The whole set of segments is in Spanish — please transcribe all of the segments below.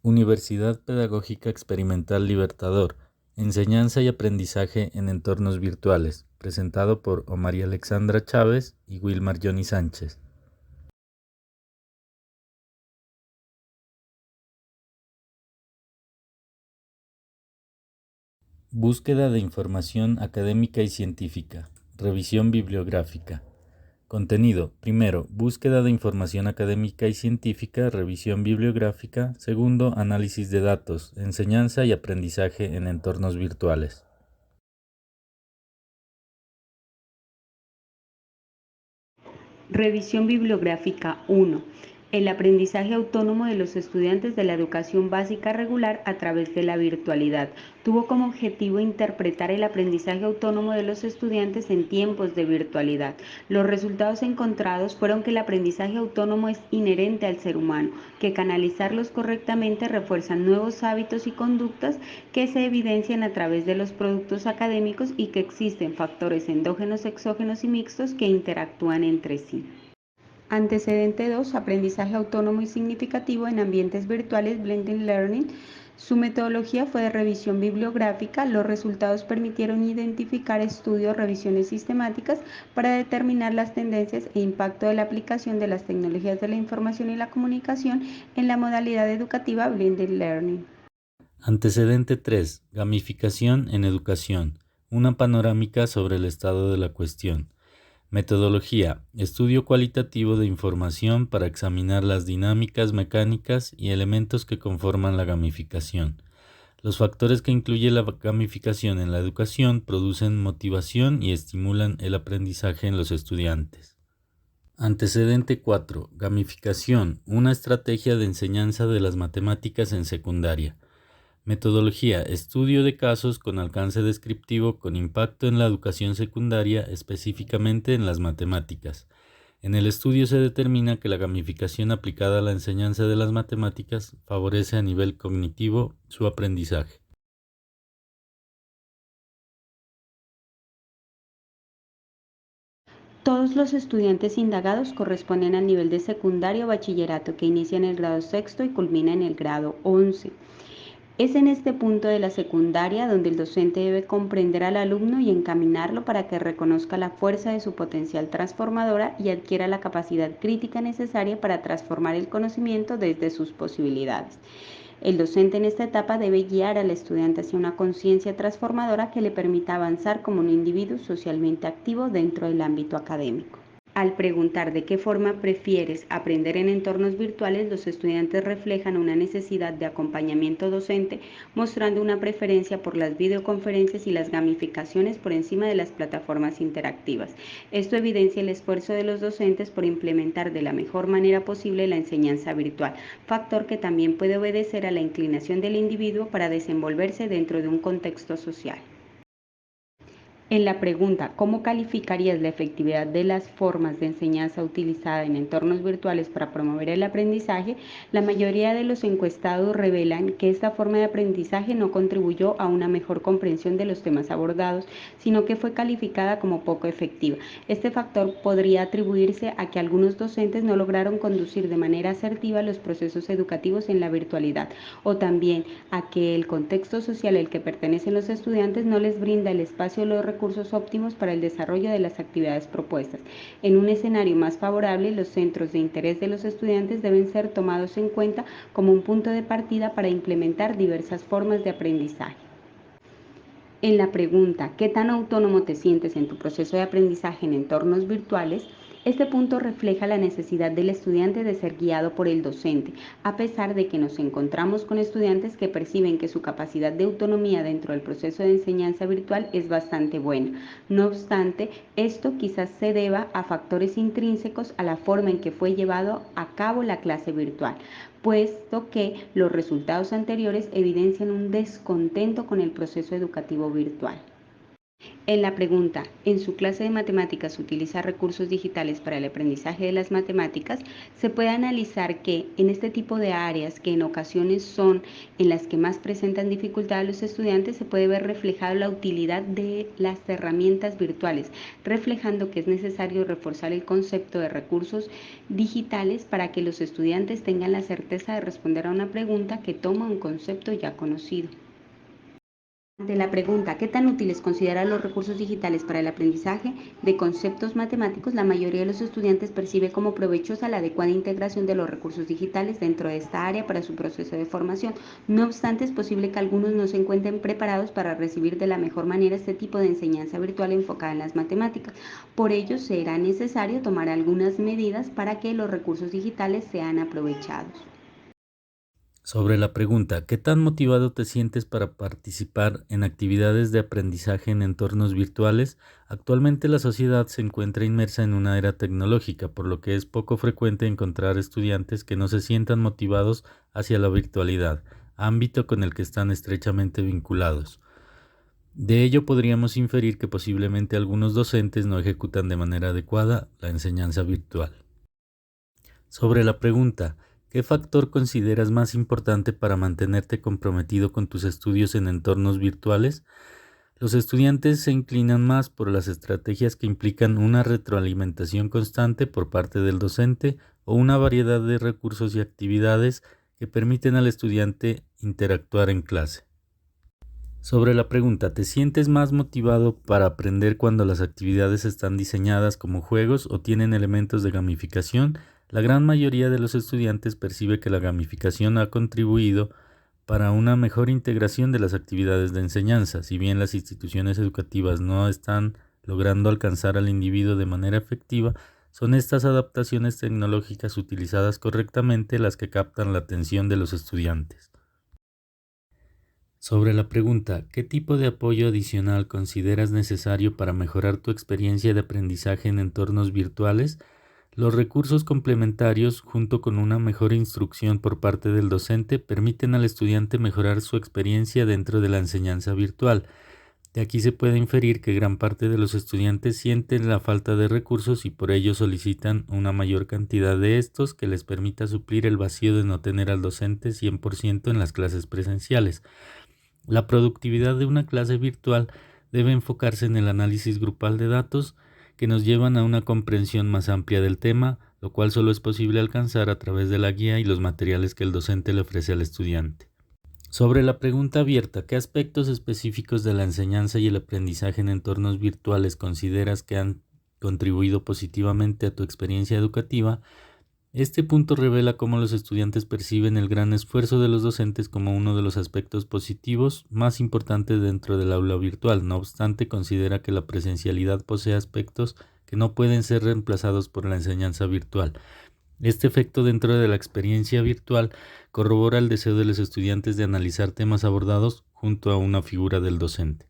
Universidad Pedagógica Experimental Libertador, Enseñanza y Aprendizaje en Entornos Virtuales, presentado por María Alexandra Chávez y Wilmar Johnny Sánchez. Búsqueda de información académica y científica. Revisión bibliográfica. Contenido. Primero, búsqueda de información académica y científica, revisión bibliográfica. Segundo, análisis de datos, enseñanza y aprendizaje en entornos virtuales. Revisión bibliográfica 1. El aprendizaje autónomo de los estudiantes de la educación básica regular a través de la virtualidad. Tuvo como objetivo interpretar el aprendizaje autónomo de los estudiantes en tiempos de virtualidad. Los resultados encontrados fueron que el aprendizaje autónomo es inherente al ser humano, que canalizarlos correctamente refuerzan nuevos hábitos y conductas que se evidencian a través de los productos académicos y que existen factores endógenos, exógenos y mixtos que interactúan entre sí. Antecedente 2. Aprendizaje autónomo y significativo en ambientes virtuales, Blended Learning. Su metodología fue de revisión bibliográfica. Los resultados permitieron identificar estudios, revisiones sistemáticas para determinar las tendencias e impacto de la aplicación de las tecnologías de la información y la comunicación en la modalidad educativa Blended Learning. Antecedente 3. Gamificación en educación. Una panorámica sobre el estado de la cuestión. Metodología. Estudio cualitativo de información para examinar las dinámicas mecánicas y elementos que conforman la gamificación. Los factores que incluye la gamificación en la educación producen motivación y estimulan el aprendizaje en los estudiantes. Antecedente 4. Gamificación. Una estrategia de enseñanza de las matemáticas en secundaria. Metodología. Estudio de casos con alcance descriptivo con impacto en la educación secundaria, específicamente en las matemáticas. En el estudio se determina que la gamificación aplicada a la enseñanza de las matemáticas favorece a nivel cognitivo su aprendizaje. Todos los estudiantes indagados corresponden al nivel de secundaria o bachillerato que inicia en el grado sexto y culmina en el grado 11. Es en este punto de la secundaria donde el docente debe comprender al alumno y encaminarlo para que reconozca la fuerza de su potencial transformadora y adquiera la capacidad crítica necesaria para transformar el conocimiento desde sus posibilidades. El docente en esta etapa debe guiar al estudiante hacia una conciencia transformadora que le permita avanzar como un individuo socialmente activo dentro del ámbito académico. Al preguntar de qué forma prefieres aprender en entornos virtuales, los estudiantes reflejan una necesidad de acompañamiento docente, mostrando una preferencia por las videoconferencias y las gamificaciones por encima de las plataformas interactivas. Esto evidencia el esfuerzo de los docentes por implementar de la mejor manera posible la enseñanza virtual, factor que también puede obedecer a la inclinación del individuo para desenvolverse dentro de un contexto social. En la pregunta ¿cómo calificarías la efectividad de las formas de enseñanza utilizadas en entornos virtuales para promover el aprendizaje? La mayoría de los encuestados revelan que esta forma de aprendizaje no contribuyó a una mejor comprensión de los temas abordados, sino que fue calificada como poco efectiva. Este factor podría atribuirse a que algunos docentes no lograron conducir de manera asertiva los procesos educativos en la virtualidad, o también a que el contexto social al que pertenecen los estudiantes no les brinda el espacio o los recursos óptimos para el desarrollo de las actividades propuestas. En un escenario más favorable, los centros de interés de los estudiantes deben ser tomados en cuenta como un punto de partida para implementar diversas formas de aprendizaje. En la pregunta ¿qué tan autónomo te sientes en tu proceso de aprendizaje en entornos virtuales? Este punto refleja la necesidad del estudiante de ser guiado por el docente, a pesar de que nos encontramos con estudiantes que perciben que su capacidad de autonomía dentro del proceso de enseñanza virtual es bastante buena. No obstante, esto quizás se deba a factores intrínsecos a la forma en que fue llevado a cabo la clase virtual, puesto que los resultados anteriores evidencian un descontento con el proceso educativo virtual. En la pregunta, ¿en su clase de matemáticas utiliza recursos digitales para el aprendizaje de las matemáticas? Se puede analizar que en este tipo de áreas, que en ocasiones son en las que más presentan dificultad a los estudiantes, se puede ver reflejada la utilidad de las herramientas virtuales, reflejando que es necesario reforzar el concepto de recursos digitales para que los estudiantes tengan la certeza de responder a una pregunta que toma un concepto ya conocido. Ante la pregunta ¿qué tan útiles consideran los recursos digitales para el aprendizaje de conceptos matemáticos?, la mayoría de los estudiantes percibe como provechosa la adecuada integración de los recursos digitales dentro de esta área para su proceso de formación. No obstante, es posible que algunos no se encuentren preparados para recibir de la mejor manera este tipo de enseñanza virtual enfocada en las matemáticas. Por ello, será necesario tomar algunas medidas para que los recursos digitales sean aprovechados. Sobre la pregunta, ¿qué tan motivado te sientes para participar en actividades de aprendizaje en entornos virtuales? Actualmente la sociedad se encuentra inmersa en una era tecnológica, por lo que es poco frecuente encontrar estudiantes que no se sientan motivados hacia la virtualidad, ámbito con el que están estrechamente vinculados. De ello podríamos inferir que posiblemente algunos docentes no ejecutan de manera adecuada la enseñanza virtual. Sobre la pregunta, ¿qué factor consideras más importante para mantenerte comprometido con tus estudios en entornos virtuales? Los estudiantes se inclinan más por las estrategias que implican una retroalimentación constante por parte del docente o una variedad de recursos y actividades que permiten al estudiante interactuar en clase. Sobre la pregunta, ¿te sientes más motivado para aprender cuando las actividades están diseñadas como juegos o tienen elementos de gamificación? La gran mayoría de los estudiantes percibe que la gamificación ha contribuido para una mejor integración de las actividades de enseñanza. Si bien las instituciones educativas no están logrando alcanzar al individuo de manera efectiva, son estas adaptaciones tecnológicas utilizadas correctamente las que captan la atención de los estudiantes. Sobre la pregunta, ¿qué tipo de apoyo adicional consideras necesario para mejorar tu experiencia de aprendizaje en entornos virtuales? Los recursos complementarios, junto con una mejor instrucción por parte del docente, permiten al estudiante mejorar su experiencia dentro de la enseñanza virtual. De aquí se puede inferir que gran parte de los estudiantes sienten la falta de recursos y por ello solicitan una mayor cantidad de estos que les permita suplir el vacío de no tener al docente 100% en las clases presenciales. La productividad de una clase virtual debe enfocarse en el análisis grupal de datos que nos llevan a una comprensión más amplia del tema, lo cual solo es posible alcanzar a través de la guía y los materiales que el docente le ofrece al estudiante. Sobre la pregunta abierta, ¿qué aspectos específicos de la enseñanza y el aprendizaje en entornos virtuales consideras que han contribuido positivamente a tu experiencia educativa? Este punto revela cómo los estudiantes perciben el gran esfuerzo de los docentes como uno de los aspectos positivos más importantes dentro del aula virtual. No obstante, considera que la presencialidad posee aspectos que no pueden ser reemplazados por la enseñanza virtual. Este efecto dentro de la experiencia virtual corrobora el deseo de los estudiantes de analizar temas abordados junto a una figura del docente.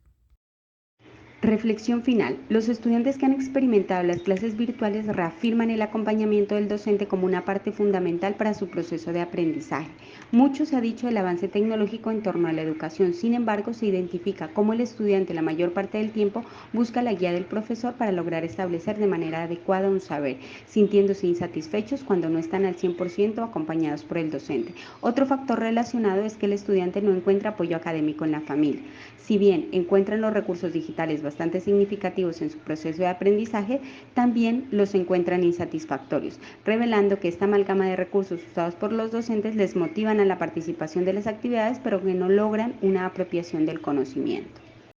Reflexión final. Los estudiantes que han experimentado las clases virtuales reafirman el acompañamiento del docente como una parte fundamental para su proceso de aprendizaje. Mucho se ha dicho del avance tecnológico en torno a la educación, sin embargo, se identifica cómo el estudiante la mayor parte del tiempo busca la guía del profesor para lograr establecer de manera adecuada un saber, sintiéndose insatisfechos cuando no están al 100% acompañados por el docente. Otro factor relacionado es que el estudiante no encuentra apoyo académico en la familia. Si bien encuentran los recursos digitales bastante significativos en su proceso de aprendizaje, también los encuentran insatisfactorios, revelando que esta amalgama de recursos usados por los docentes les motivan a la participación de las actividades, pero que no logran una apropiación del conocimiento.